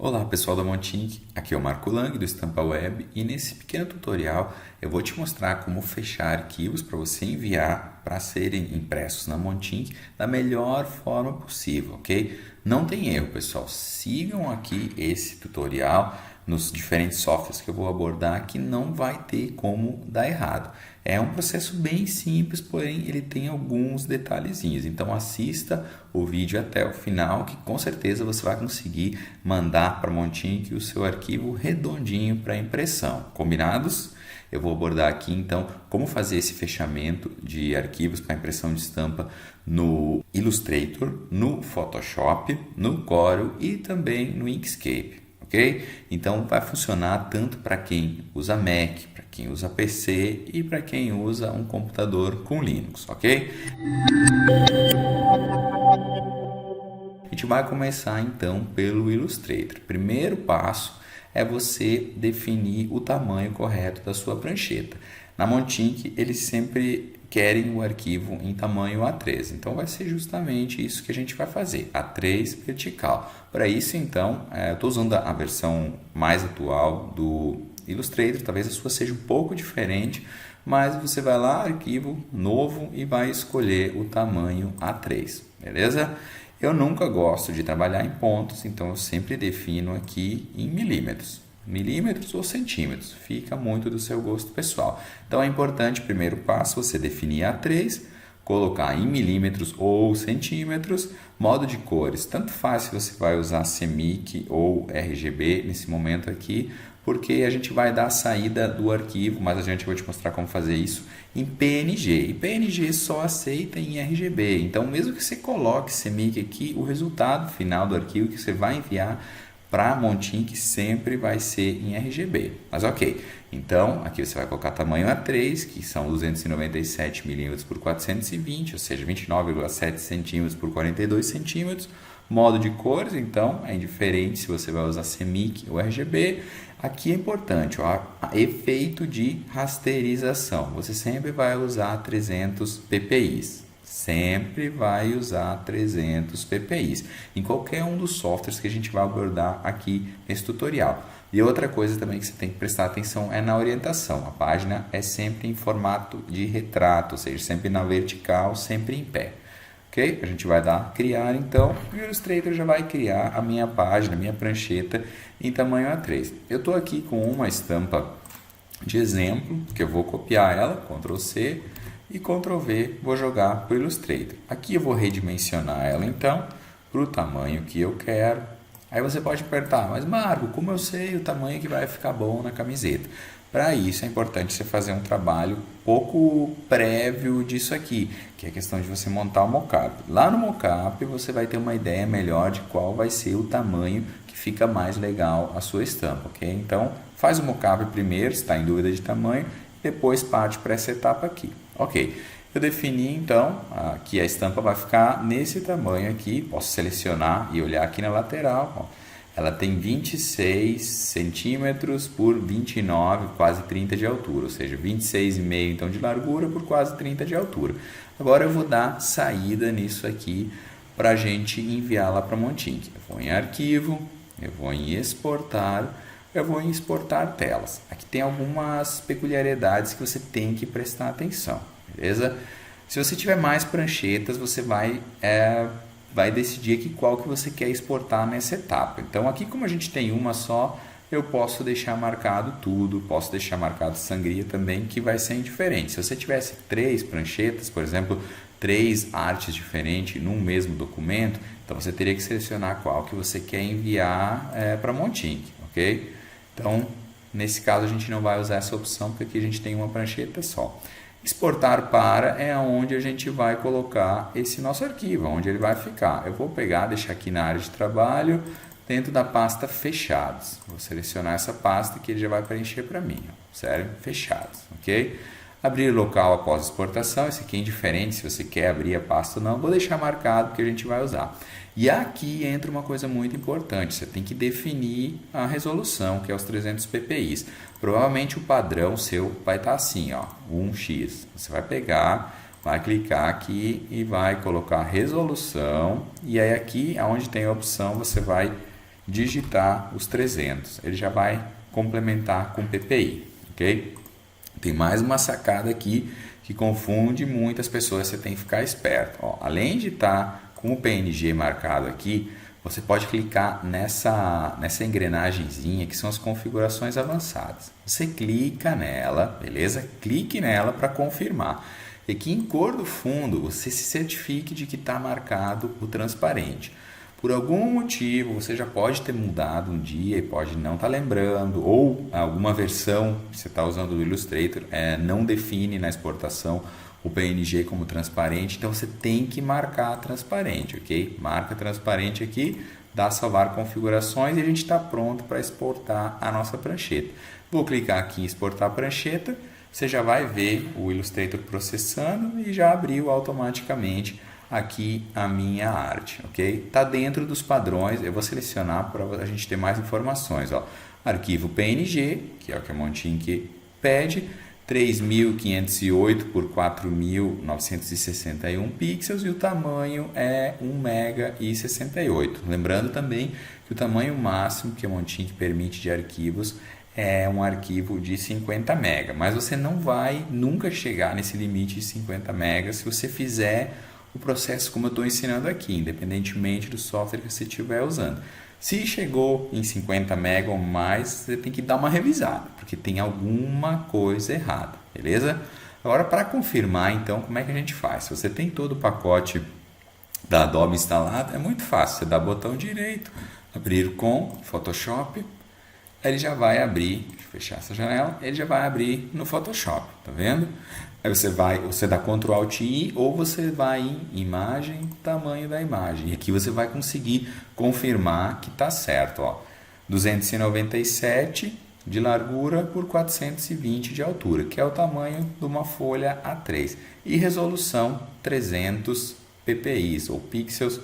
Olá pessoal da Montink, aqui é o Marco Lang do Estampa Web e nesse pequeno tutorial eu vou te mostrar como fechar arquivos para você enviar para serem impressos na Montink da melhor forma possível, ok? Não tem erro pessoal, sigam aqui esse tutorial nos diferentes softwares que eu vou abordar que não vai ter como dar errado. É um processo bem simples, porém ele tem alguns detalhezinhos. Então assista o vídeo até o final que com certeza você vai conseguir mandar para a Montink o seu arquivo redondinho para impressão. Combinados? Eu vou abordar aqui então como fazer esse fechamento de arquivos para impressão de estampa no Illustrator, no Photoshop, no Corel e também no Inkscape. Ok? Então vai funcionar tanto para quem usa Mac, para quem usa PC e para quem usa um computador com Linux, ok? A gente vai começar então pelo Illustrator. Primeiro passo é você definir o tamanho correto da sua prancheta. Na Montink eles sempre querem o arquivo em tamanho A3, então vai ser justamente isso que a gente vai fazer, A3 vertical. Para isso então, eu estou usando a versão mais atual do Illustrator, talvez a sua seja um pouco diferente, mas você vai lá, arquivo novo e vai escolher o tamanho A3, beleza? Eu nunca gosto de trabalhar em pontos, então eu sempre defino aqui em milímetros. Milímetros ou centímetros, fica muito do seu gosto pessoal. Então é importante, primeiro passo, você definir A3, colocar em milímetros ou centímetros, modo de cores, tanto faz se você vai usar CMYK ou RGB nesse momento aqui, porque a gente vai dar a saída do arquivo, mas a gente vai te mostrar como fazer isso em PNG, e PNG só aceita em RGB, então mesmo que você coloque CMYK aqui, o resultado final do arquivo que você vai enviar para a Montink sempre vai ser em RGB, mas ok. Então, aqui você vai colocar tamanho A3, que são 297 mm por 420, ou seja, 29,7 cm por 42 cm. Modo de cores, então, é indiferente se você vai usar CMYK ou RGB. Aqui é importante, ó, efeito de rasterização. Você sempre vai usar 300 ppi. Sempre vai usar 300 ppi em qualquer um dos softwares que a gente vai abordar aqui nesse tutorial. E outra coisa também que você tem que prestar atenção é na orientação. A página é sempre em formato de retrato, ou seja, sempre na vertical, sempre em pé. Ok? A gente vai dar criar então, e o Illustrator já vai criar a minha página, a minha prancheta em tamanho A3. Eu estou aqui com uma estampa de exemplo, que eu vou copiar ela, Ctrl C, e Ctrl V, vou jogar para o Illustrator. Aqui eu vou redimensionar ela então para o tamanho que eu quero. Aí você pode apertar, mas Marco, como eu sei o tamanho que vai ficar bom na camiseta? Para isso é importante você fazer um trabalho pouco prévio disso aqui, que é a questão de você montar o mockup. Lá no mockup você vai ter uma ideia melhor de qual vai ser o tamanho que fica mais legal a sua estampa, ok? Então faz o mockup primeiro, se está em dúvida de tamanho, depois parte para essa etapa aqui. Ok, eu defini então que a estampa vai ficar nesse tamanho aqui, posso selecionar e olhar aqui na lateral, ó. Ela tem 26 centímetros por 29, quase 30 de altura, ou seja, 26,5 então de largura por quase 30 de altura. Agora eu vou dar saída nisso aqui para a gente enviar lá para a Montink. Eu vou em arquivo, eu vou em exportar, eu vou em exportar telas. Aqui tem algumas peculiaridades que você tem que prestar atenção, beleza? Se você tiver mais pranchetas, você vai decidir aqui qual que você quer exportar nessa etapa. Então aqui como a gente tem uma só, eu posso deixar marcado tudo, posso deixar marcado sangria também, que vai ser indiferente. Se você tivesse 3 pranchetas, por exemplo, 3 artes diferentes num mesmo documento, então você teria que selecionar qual que você quer enviar para a Montink, ok? Então, nesse caso a gente não vai usar essa opção, porque aqui a gente tem uma prancheta só. Exportar para é onde a gente vai colocar esse nosso arquivo, onde ele vai ficar. Eu vou pegar, deixar aqui na área de trabalho, dentro da pasta fechados. Vou selecionar essa pasta que ele já vai preencher para mim, sério, fechados, ok? Abrir local após exportação, esse aqui é indiferente se você quer abrir a pasta ou não, vou deixar marcado que a gente vai usar. E aqui entra uma coisa muito importante, você tem que definir a resolução, que é os 300 ppi. Provavelmente o padrão seu vai estar assim, ó, 1x. Você vai pegar, vai clicar aqui e vai colocar resolução, e aí aqui onde tem a opção você vai digitar os 300. Ele já vai complementar com PPI, ok? Tem mais uma sacada aqui que confunde muitas pessoas, você tem que ficar esperto. Ó, além de estar com o PNG marcado aqui, você pode clicar nessa engrenagemzinha que são as configurações avançadas. Você clica nela, beleza? Clique nela para confirmar. E aqui em cor do fundo, você se certifique de que está marcado o transparente. Por algum motivo, você já pode ter mudado um dia e pode não estar lembrando, ou alguma versão que você está usando do Illustrator não define na exportação o PNG como transparente, então você tem que marcar transparente, ok? Marca transparente aqui, dá salvar configurações e a gente está pronto para exportar a nossa prancheta. Vou clicar aqui em exportar prancheta, você já vai ver o Illustrator processando e já abriu automaticamente aqui a minha arte, ok? Está dentro dos padrões, eu vou selecionar para a gente ter mais informações, ó. Arquivo PNG, que é o que a Montink pede, 3.508 por 4.961 pixels e o tamanho é 1,68 MB. Lembrando também que o tamanho máximo que a Montink permite de arquivos é um arquivo de 50 MB, mas você não vai nunca chegar nesse limite de 50 MB se você fizer o processo como eu estou ensinando aqui, independentemente do software que você estiver usando. Se chegou em 50 MB ou mais, você tem que dar uma revisada, porque tem alguma coisa errada, beleza? Agora, para confirmar, então, como é que a gente faz? Se você tem todo o pacote da Adobe instalado, é muito fácil. Você dá botão direito, abrir com Photoshop, ele já vai abrir, deixa eu fechar essa janela, ele já vai abrir no Photoshop, tá vendo? Aí você dá Ctrl Alt I ou você vai em imagem, tamanho da imagem. E aqui você vai conseguir confirmar que está certo, ó. 297 de largura por 420 de altura, que é o tamanho de uma folha A3. E resolução 300 ppi, ou pixels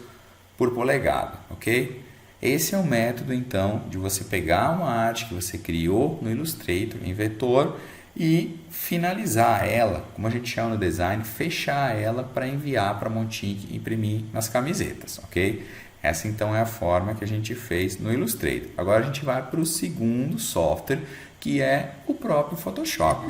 por polegada, ok? Esse é o método, então, de você pegar uma arte que você criou no Illustrator, em vetor, e finalizar ela, como a gente chama no design, fechar ela para enviar para a Montink imprimir nas camisetas, ok? Essa, então, é a forma que a gente fez no Illustrator. Agora, a gente vai para o segundo software, que é o próprio Photoshop.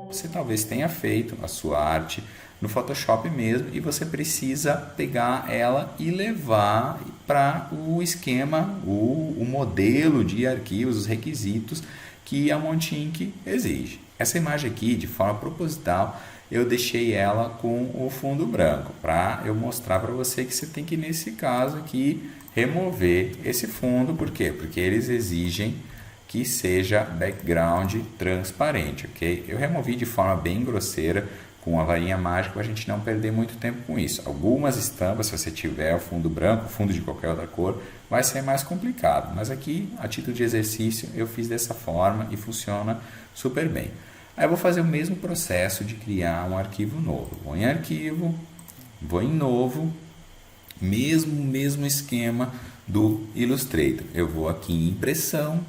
Você talvez tenha feito a sua arte no Photoshop mesmo e você precisa pegar ela e levar para o esquema, o modelo de arquivos, os requisitos que a Montink exige. Essa imagem aqui, de forma proposital, eu deixei ela com o fundo branco para eu mostrar para você que você tem que, nesse caso aqui, remover esse fundo. Por quê? Porque eles exigem que seja background transparente, ok? Eu removi de forma bem grosseira com a varinha mágica para a gente não perder muito tempo com isso. Algumas estampas, se você tiver o fundo branco, fundo de qualquer outra cor, vai ser mais complicado. Mas aqui, a título de exercício, eu fiz dessa forma e funciona super bem. Aí eu vou fazer o mesmo processo de criar um arquivo novo. Vou em arquivo, vou em novo, mesmo esquema do Illustrator. Eu vou aqui em impressão,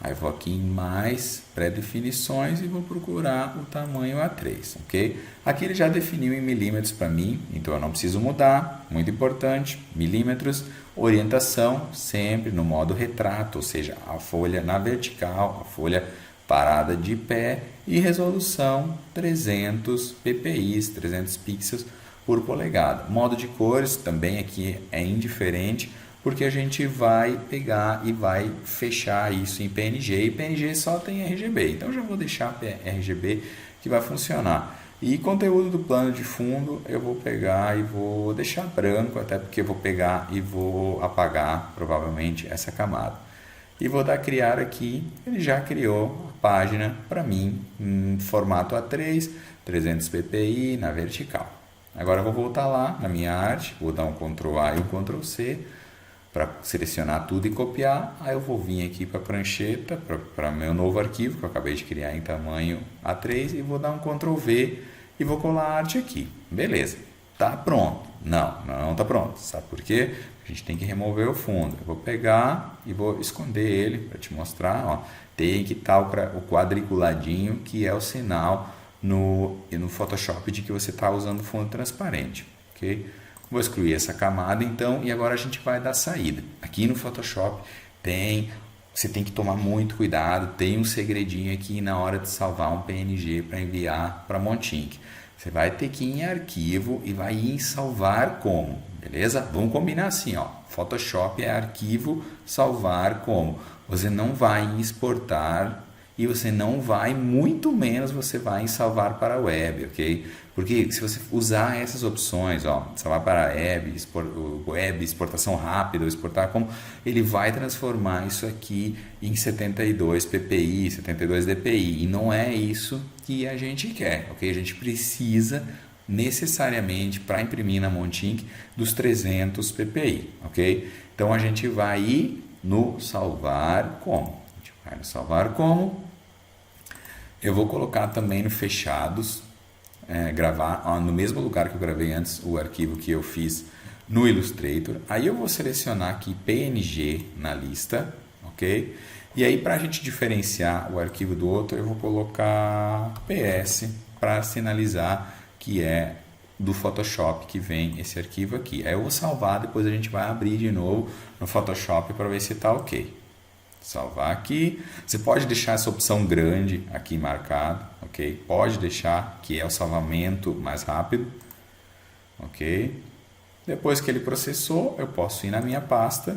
aí vou aqui em mais pré-definições e vou procurar o tamanho A3, ok? Aqui ele já definiu em milímetros para mim, então eu não preciso mudar, muito importante, milímetros, orientação sempre no modo retrato, ou seja, a folha na vertical, a folha parada de pé e resolução 300 ppi, 300 pixels por polegada. Modo de cores também aqui é indiferente, porque a gente vai pegar e vai fechar isso em PNG, e PNG só tem RGB, então já vou deixar RGB que vai funcionar. E conteúdo do plano de fundo eu vou pegar e vou deixar branco, até porque eu vou pegar e vou apagar provavelmente essa camada. E vou dar criar aqui, ele já criou a página para mim em formato A3, 300 ppi na vertical. Agora eu vou voltar lá na minha arte, vou dar um Ctrl A e um Ctrl C, para selecionar tudo e copiar. Aí eu vou vir aqui para a prancheta, para meu novo arquivo que eu acabei de criar em tamanho A3 e vou dar um Ctrl V e vou colar a arte aqui. Beleza, tá pronto? Não tá pronto. Sabe por quê? A gente tem que remover o fundo. Eu vou pegar e vou esconder ele para te mostrar. Ó. Tem que estar o quadriculadinho, que é o sinal no Photoshop de que você está usando fundo transparente. Okay? Vou excluir essa camada então e agora a gente vai dar saída. Aqui no Photoshop você tem que tomar muito cuidado, tem um segredinho aqui na hora de salvar um PNG para enviar para Montinque. Você vai ter que ir em arquivo e vai ir em salvar como, beleza? Vamos combinar assim, ó. Photoshop é arquivo, salvar como. Você não vai em exportar e você não vai, muito menos você vai em salvar para a web, ok? Porque se você usar essas opções, ó, salvar para a web, exportação rápida, ou exportar como, ele vai transformar isso aqui em 72 ppi, 72 dpi, e não é isso que a gente quer, ok? A gente precisa necessariamente para imprimir na Montinque dos 300 ppi, ok? Então a gente vai ir no salvar como. A gente vai no salvar como. Eu vou colocar também no fechados, gravar no mesmo lugar que eu gravei antes o arquivo que eu fiz no Illustrator. Aí eu vou selecionar aqui PNG na lista, ok? E aí para a gente diferenciar o arquivo do outro, eu vou colocar PS para sinalizar que é do Photoshop que vem esse arquivo aqui. Aí eu vou salvar, depois a gente vai abrir de novo no Photoshop para ver se está ok. Salvar aqui. Você pode deixar essa opção grande aqui marcada, ok? Pode deixar que é o salvamento mais rápido, ok? Depois que ele processou, eu posso ir na minha pasta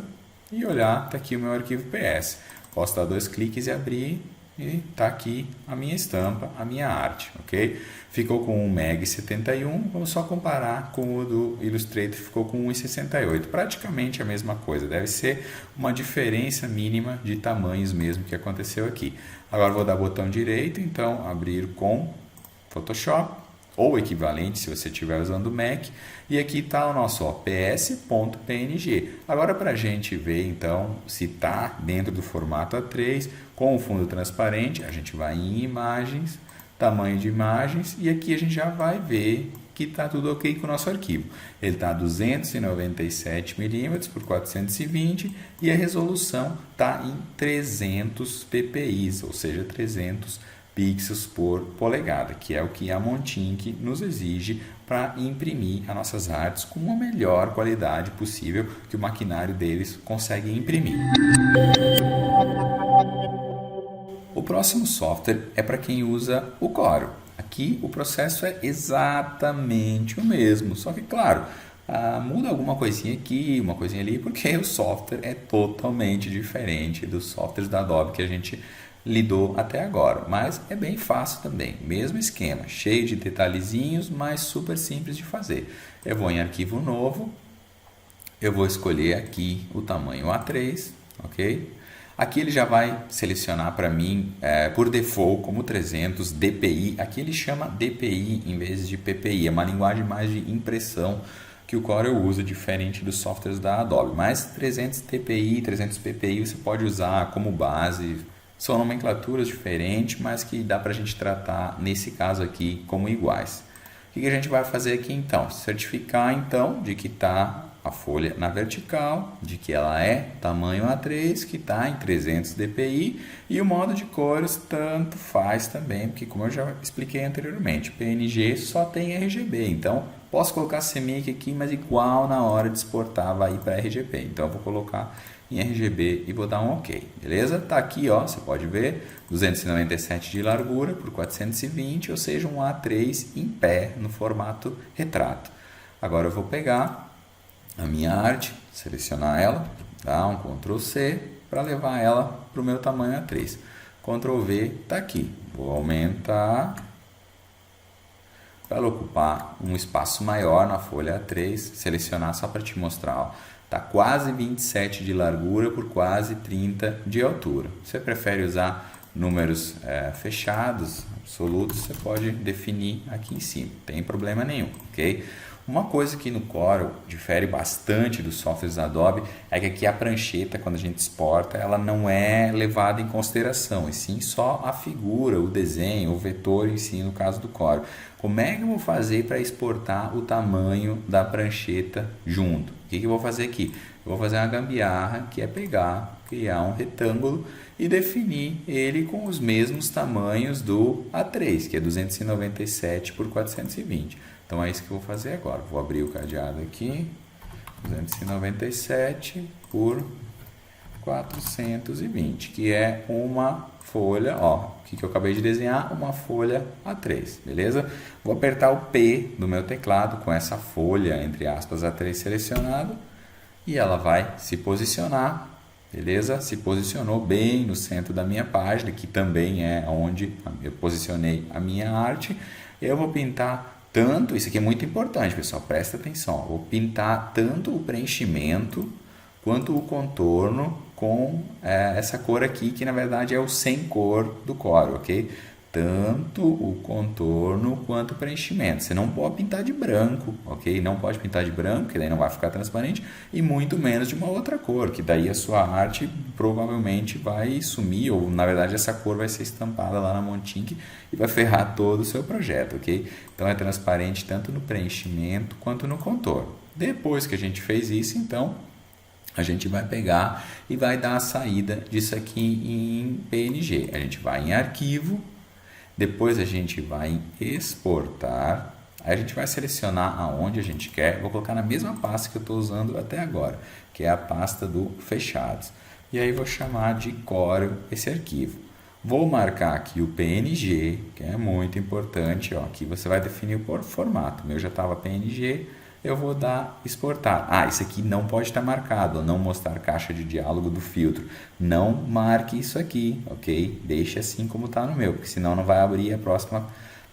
e olhar, está aqui o meu arquivo PS. Posso dar 2 cliques e abrir e está aqui a minha estampa, a minha arte, ok? Ficou com 1,71 vamos só comparar com o do Illustrator, ficou com 1,68, praticamente a mesma coisa, deve ser uma diferença mínima de tamanhos mesmo que aconteceu aqui. Agora vou dar botão direito, então abrir com Photoshop, ou equivalente se você estiver usando o Mac, e aqui está o nosso ps.png. Agora para a gente ver então se está dentro do formato A3, com o fundo transparente, a gente vai em imagens, tamanho de imagens, e aqui a gente já vai ver que está tudo ok com o nosso arquivo. Ele está 297 mm por 420 e a resolução está em 300 ppi, ou seja, 300 pixels por polegada, que é o que a Montinque nos exige para imprimir as nossas artes com a melhor qualidade possível que o maquinário deles consegue imprimir. O próximo software é para quem usa o Corel. Aqui o processo é exatamente o mesmo, só que claro, muda alguma coisinha aqui, uma coisinha ali, porque o software é totalmente diferente dos softwares da Adobe que a gente lidou até agora, mas é bem fácil também, mesmo esquema, cheio de detalhezinhos, mas super simples de fazer. Eu vou em arquivo novo, eu vou escolher aqui o tamanho A3, ok? Aqui ele já vai selecionar para mim por default como 300 dpi, aqui ele chama dpi em vez de ppi, é uma linguagem mais de impressão que o Corel usa, diferente dos softwares da Adobe, mas 300 dpi, 300 ppi você pode usar como base. São nomenclaturas diferentes, mas que dá para a gente tratar, nesse caso aqui, como iguais. O que a gente vai fazer aqui então? Certificar então de que está a folha na vertical, de que ela é tamanho A3, que está em 300 dpi, e o modo de cores tanto faz também, porque como eu já expliquei anteriormente, PNG só tem RGB, então posso colocar CMYK aqui, mas igual na hora de exportar vai ir para RGB, então eu vou colocar em RGB e vou dar um OK, beleza? Tá aqui, ó, você pode ver, 297 de largura por 420, ou seja, um A3 em pé no formato retrato. Agora eu vou pegar a minha arte, selecionar ela, dar um Ctrl C para levar ela para o meu tamanho A3. Ctrl V, tá aqui. Vou aumentar para ela ocupar um espaço maior na folha A3, selecionar só para te mostrar, ó. Está quase 27 de largura por quase 30 de altura. Você prefere usar números fechados, absolutos, você pode definir aqui em cima, não tem problema nenhum, ok? Uma coisa que no Corel difere bastante dos softwares da Adobe é que aqui a prancheta, quando a gente exporta, ela não é levada em consideração, e sim só a figura, o desenho, o vetor em si, no caso do Corel. Como é que eu vou fazer para exportar o tamanho da prancheta junto? O que eu vou fazer aqui? Eu vou fazer uma gambiarra, que é pegar, criar um retângulo e definir ele com os mesmos tamanhos do A3, que é 297 por 420. Então é isso que eu vou fazer agora. Vou abrir o cadeado aqui, 297 por 420, que é uma folha, ó, o que eu acabei de desenhar, uma folha A3, beleza? Vou apertar o P do meu teclado com essa folha, entre aspas, A3 selecionado, e ela vai se posicionar, beleza? Se posicionou bem no centro da minha página, que também é onde eu posicionei a minha arte. Eu vou pintar tanto, isso aqui é muito importante, pessoal, presta atenção, ó, vou pintar tanto o preenchimento quanto o contorno com essa cor aqui, que na verdade é o sem cor do Corel, ok? Tanto o contorno quanto o preenchimento. Você não pode pintar de branco, ok? Não pode pintar de branco, que daí não vai ficar transparente, e muito menos de uma outra cor, que daí a sua arte provavelmente vai sumir, ou na verdade essa cor vai ser estampada lá na Montink e vai ferrar todo o seu projeto, ok? Então é transparente tanto no preenchimento quanto no contorno. Depois que a gente fez isso, então a gente vai pegar e vai dar a saída disso aqui em PNG. A gente vai em arquivo, depois a gente vai em exportar, aí a gente vai selecionar aonde a gente quer, vou colocar na mesma pasta que eu estou usando até agora, que é a pasta do fechados. E aí vou chamar de Corel esse arquivo. Vou marcar aqui o PNG, que é muito importante, ó, aqui você vai definir o formato, o meu já estava PNG, eu vou dar exportar. Ah, isso aqui não pode estar marcado, não mostrar caixa de diálogo do filtro. Não marque isso aqui, ok? Deixe assim como está no meu, porque senão não vai abrir a próxima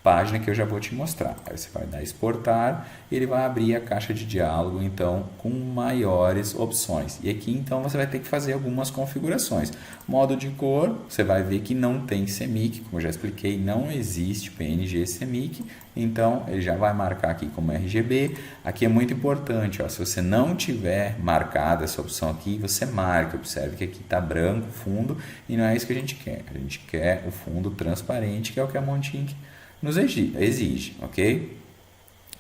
página que eu já vou te mostrar. Aí você vai dar exportar, ele vai abrir a caixa de diálogo, então, com maiores opções. E aqui, então, você vai ter que fazer algumas configurações. Modo de cor, você vai ver que não tem CMYK, como eu já expliquei, não existe PNG CMYK, então ele já vai marcar aqui como RGB. Aqui é muito importante, ó, se você não tiver marcado essa opção aqui, você marca, observe que aqui está branco o fundo e não é isso que a gente quer. A gente quer o fundo transparente, que é o que a Montink nos exige, ok?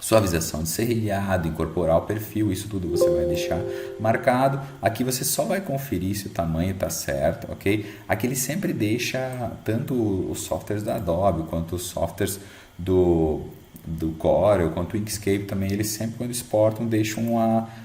Suavização de serrilhado, incorporar o perfil, isso tudo você vai deixar marcado. Aqui você só vai conferir se o tamanho está certo, ok? Aqui ele sempre deixa tanto os softwares da Adobe quanto os softwares do Corel, quanto o Inkscape também, eles sempre quando exportam deixam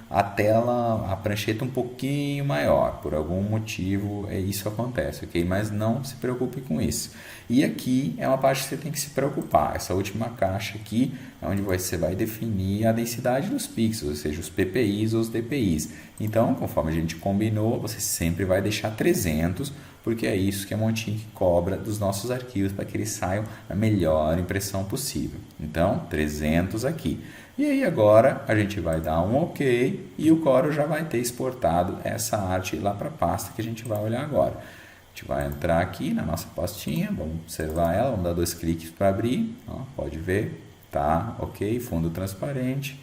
a tela, a prancheta um pouquinho maior, por algum motivo isso acontece, ok? Mas não se preocupe com isso. E aqui é uma parte que você tem que se preocupar, essa última caixa aqui é onde você vai definir a densidade dos pixels, ou seja, os PPIs ou os DPIs. Então, conforme a gente combinou, você sempre vai deixar 300, porque é isso que a Montink cobra dos nossos arquivos para que eles saiam a melhor impressão possível. Então, 300 aqui. E aí agora a gente vai dar um OK e o Corel já vai ter exportado essa arte lá para a pasta que a gente vai olhar agora. A gente vai entrar aqui na nossa pastinha, vamos observar ela, vamos dar 2 cliques para abrir, ó, pode ver, tá, OK, fundo transparente.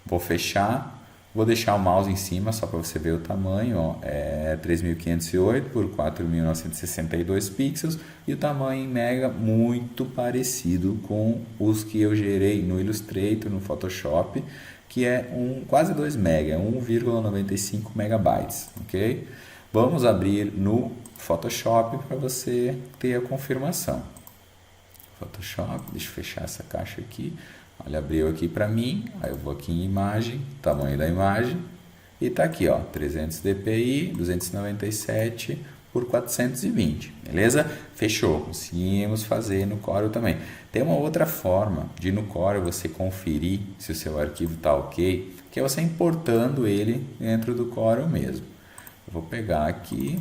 Vou fechar. Vou deixar o mouse em cima só para você ver o tamanho, ó, é 3508 por 4962 pixels e o tamanho em mega muito parecido com os que eu gerei no Illustrator, no Photoshop, que é quase 2 mega, 1,95 megabytes, ok? Vamos abrir no Photoshop para você ter a confirmação. Photoshop, deixa eu fechar essa caixa aqui. Olha, abriu aqui para mim, aí eu vou aqui em imagem, tamanho da imagem, e está aqui, ó, 300 dpi, 297 por 420, beleza? Fechou, conseguimos fazer no Corel também. Tem uma outra forma de no Corel você conferir se o seu arquivo está ok, que é você importando ele dentro do Corel mesmo. Eu vou pegar aqui,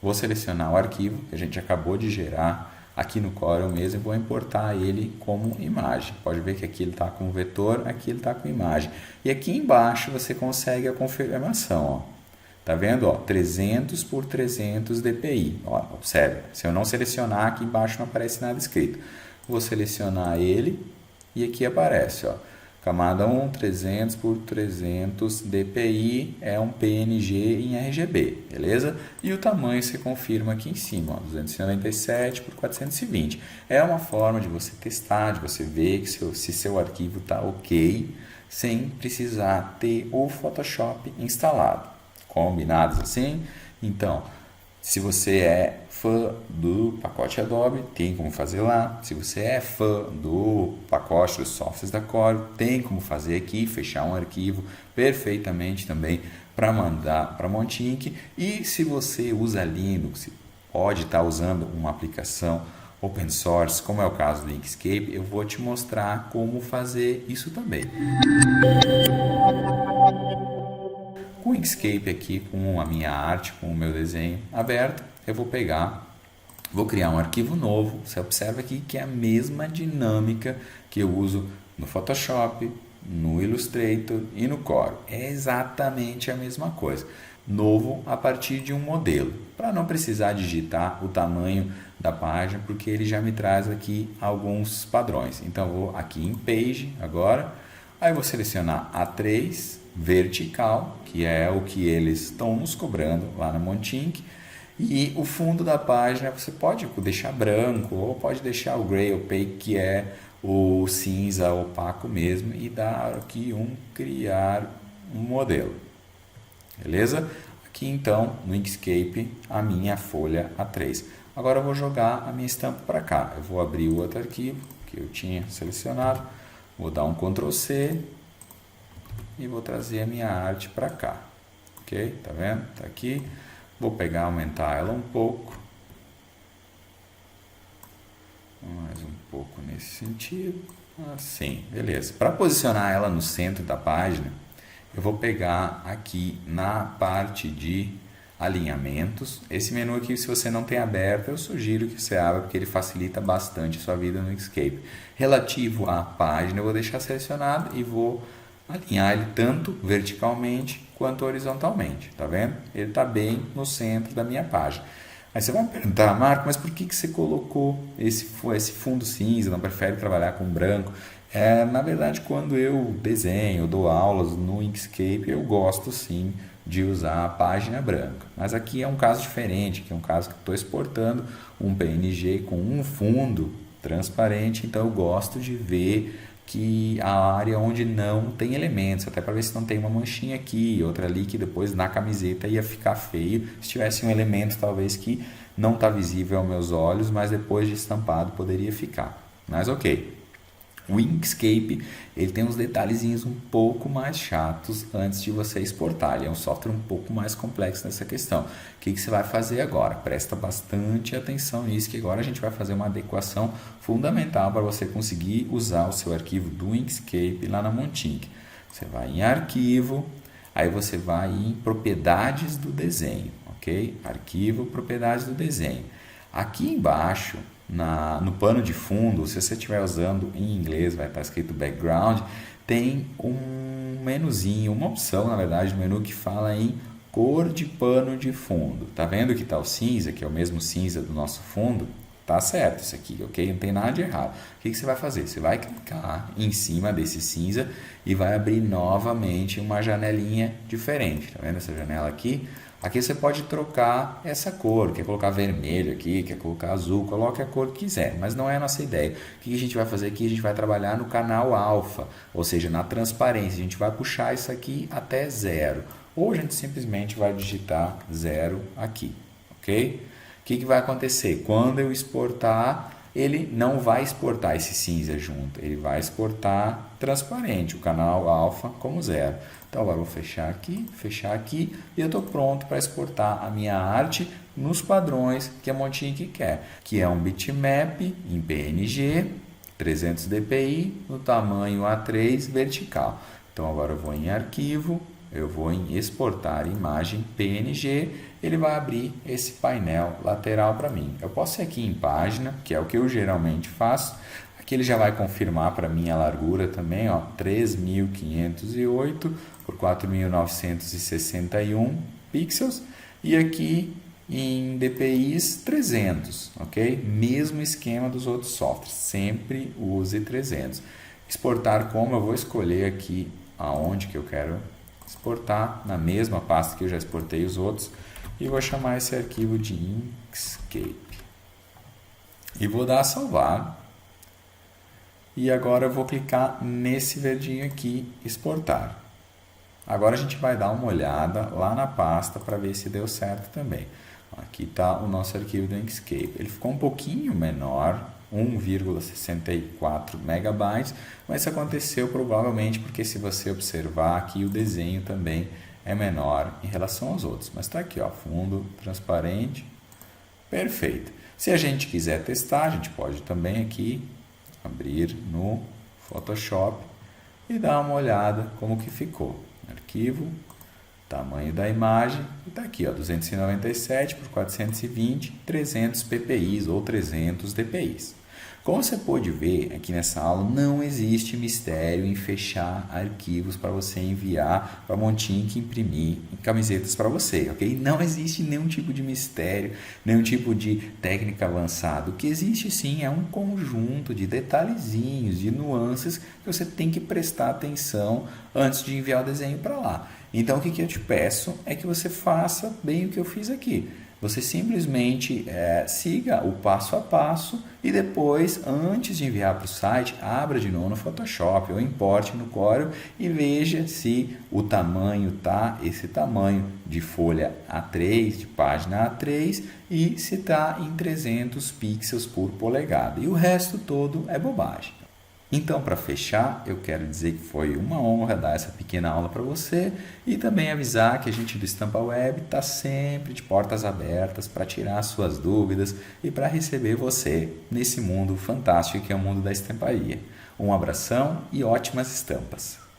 vou selecionar o arquivo que a gente acabou de gerar aqui no Corel mesmo e vou importar ele como imagem. Pode ver que aqui ele está com vetor, aqui ele está com imagem. E aqui embaixo você consegue a confirmação, ó. Tá vendo? Ó, 300 por 300 dpi. Ó, observe, se eu não selecionar, aqui embaixo não aparece nada escrito. Vou selecionar ele e aqui aparece, ó. Camada 1, 300 por 300 dpi é um PNG em RGB, beleza? E o tamanho você confirma aqui em cima, ó, 297 por 420. É uma forma de você testar, de você ver que se seu arquivo está ok, sem precisar ter o Photoshop instalado. Combinados assim? Então, Se você é fã do pacote Adobe, tem como fazer lá. Se você é fã do pacote dos softwares da Corel, tem como fazer aqui, fechar um arquivo perfeitamente também para mandar para Montinc. E se você usa Linux, pode estar usando uma aplicação open source, como é o caso do Inkscape, eu vou te mostrar como fazer isso também. Com o Inkscape aqui, com a minha arte, com o meu desenho aberto, eu vou criar um arquivo novo. Você observa aqui que é a mesma dinâmica que eu uso no Photoshop, no Illustrator e no Corel. É exatamente a mesma coisa. Novo a partir de um modelo, para não precisar digitar o tamanho da página, porque ele já me traz aqui alguns padrões. Então, eu vou aqui em Page agora, aí vou selecionar A3 vertical, que é o que eles estão nos cobrando lá na Montinc, e o fundo da página você pode deixar branco ou pode deixar o Gray Opaque, que é o cinza opaco mesmo, e dar aqui criar um modelo. Beleza? Aqui então no Inkscape a minha folha A3. Agora eu vou jogar a minha estampa para cá. Eu vou abrir o outro arquivo que eu tinha selecionado, vou dar um Ctrl C e vou trazer a minha arte para cá. Ok? Tá vendo? Tá aqui. Vou pegar, aumentar ela um pouco. Mais um pouco nesse sentido. Assim, beleza. Para posicionar ela no centro da página, eu vou pegar aqui na parte de alinhamentos. Esse menu aqui, se você não tem aberto, eu sugiro que você abra, porque ele facilita bastante a sua vida no Inkscape. Relativo à página, eu vou deixar selecionado e vou alinhar ele tanto verticalmente quanto horizontalmente. Tá vendo? Ele está bem no centro da minha página. Aí você vai me perguntar, Marco, mas por que você colocou esse fundo cinza, não prefere trabalhar com branco? Na verdade, quando eu desenho, dou aulas no Inkscape, eu gosto sim de usar a página branca. Mas aqui é um caso diferente, que é um caso que estou exportando um PNG com um fundo transparente, então eu gosto de ver que a área onde não tem elementos, até para ver se não tem uma manchinha aqui, outra ali, que depois na camiseta ia ficar feio, se tivesse um elemento talvez que não está visível aos meus olhos, mas depois de estampado poderia ficar. Mas ok. O Inkscape, ele tem uns detalhezinhos um pouco mais chatos antes de você exportar. Ele é um software um pouco mais complexo nessa questão. O que você vai fazer agora? Presta bastante atenção nisso, que agora a gente vai fazer uma adequação fundamental para você conseguir usar o seu arquivo do Inkscape lá na Montinc. Você vai em Arquivo, aí você vai em Propriedades do Desenho, ok? Arquivo, Propriedades do Desenho. Aqui embaixo, no pano de fundo, se você estiver usando em inglês, vai estar escrito background, tem um menuzinho, uma opção na verdade, um menu que fala em cor de pano de fundo. Tá vendo que está o cinza, que é o mesmo cinza do nosso fundo? Tá certo isso aqui, ok? Não tem nada de errado. O que você vai fazer? Você vai clicar em cima desse cinza e vai abrir novamente uma janelinha diferente. Tá vendo essa janela aqui? Aqui você pode trocar essa cor, quer colocar vermelho aqui, quer colocar azul, coloque a cor que quiser, mas não é a nossa ideia. O que a gente vai fazer aqui? A gente vai trabalhar no canal alfa, ou seja, na transparência. A gente vai puxar isso aqui até 0, ou a gente simplesmente vai digitar 0 aqui, ok? O que vai acontecer? Quando eu exportar, ele não vai exportar esse cinza junto, ele vai exportar transparente, o canal alfa como 0. Então agora eu vou fechar aqui e eu estou pronto para exportar a minha arte nos padrões que a Montinc quer, que é um bitmap em PNG, 300 dpi, no tamanho A3 vertical. Então agora eu vou em Arquivo, eu vou em Exportar Imagem PNG, ele vai abrir esse painel lateral para mim. Eu posso ir aqui em Página, que é o que eu geralmente faço. Aqui ele já vai confirmar para mim a largura também, ó, 3.508 por 4.961 pixels. E aqui em DPIs 300, ok? Mesmo esquema dos outros softwares, sempre use 300. Exportar como? Eu vou escolher aqui aonde que eu quero exportar, na mesma pasta que eu já exportei os outros, e vou chamar esse arquivo de Inkscape. E vou dar a salvar. E agora eu vou clicar nesse verdinho aqui, exportar. Agora a gente vai dar uma olhada lá na pasta para ver se deu certo também. Aqui está o nosso arquivo do Inkscape. Ele ficou um pouquinho menor, 1,64 megabytes, mas isso aconteceu provavelmente porque, se você observar aqui, o desenho também é menor em relação aos outros. Mas está aqui, ó, fundo transparente, perfeito. Se a gente quiser testar, a gente pode também aqui abrir no Photoshop e dar uma olhada como que ficou. Arquivo, tamanho da imagem, e está aqui, ó, 297 por 420, 300 ppi ou 300 dpi. Como você pode ver aqui nessa aula, não existe mistério em fechar arquivos para você enviar para a Montink imprimir em camisetas para você, ok? Não existe nenhum tipo de mistério, nenhum tipo de técnica avançada. O que existe sim é um conjunto de detalhezinhos, de nuances que você tem que prestar atenção antes de enviar o desenho para lá. Então, o que eu te peço é que você faça bem o que eu fiz aqui. Você simplesmente siga o passo a passo e depois, antes de enviar para o site, abra de novo no Photoshop ou importe no Corel e veja se o tamanho está esse tamanho de folha A3, de página A3, e se está em 300 pixels por polegada. E o resto todo é bobagem. Então, para fechar, eu quero dizer que foi uma honra dar essa pequena aula para você e também avisar que a gente do Estampa Web está sempre de portas abertas para tirar suas dúvidas e para receber você nesse mundo fantástico que é o mundo da estamparia. Um abração e ótimas estampas!